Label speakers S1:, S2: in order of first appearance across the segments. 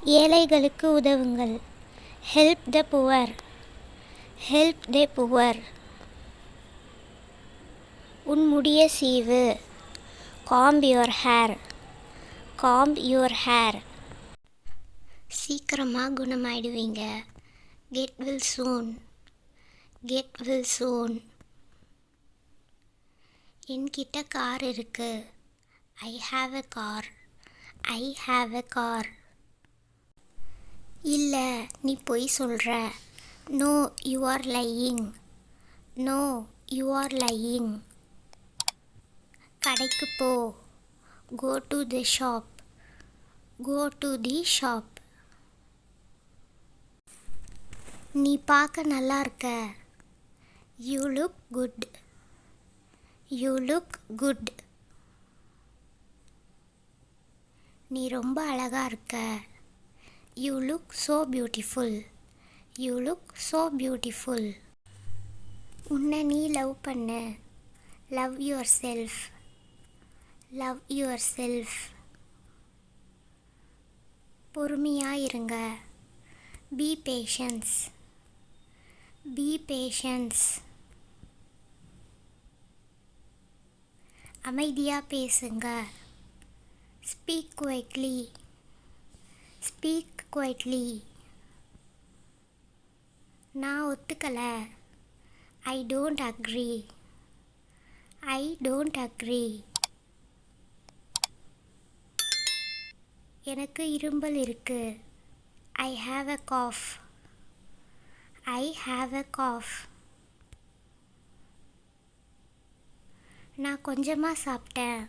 S1: ஏழைகளுக்கு உதவுங்கள். Help the poor. Help the poor. உன் முடியை சீவு. Comb your hair. Comb your hair. சீக்கிரமாக குணமாயிடுவீங்க. Get well soon. Get well soon. என்கிட்ட கார் இருக்கு. I have a car. I have a car. இல்லை, நீ பொய் சொல்கிற. No, you are lying. No, you are lying. கடைக்கு போ. Go to the shop. Go to the shop. நீ பார்க்க நல்லா இருக்க. You look good. You look good. நீ ரொம்ப அழகா இருக்க. You look so beautiful. You look so beautiful. உன்னை நீ லவ் பண்ணு. Love your self. Love your self. பொறுமையாக இருங்க. Be patience. Be patience. அமைதியாக பேசுங்க. Speak quietly. Speak quietly. நான் ஒத்துக்கலை. I don't agree. I don't agree. எனக்கு இரும்பல் இருக்கு. I have a cough. I have a cough. நான் கொஞ்சமாக சாப்பிட்டேன்.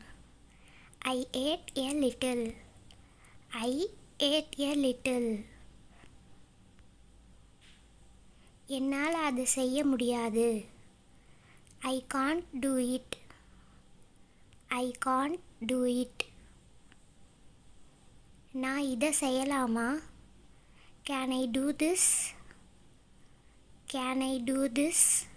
S1: I ate a little. I ate a little. என்னால் அதை செய்ய முடியாது. I can't do it. I can't do it. நான் இதை செய்யலாமா? Can I do this? Can I do this?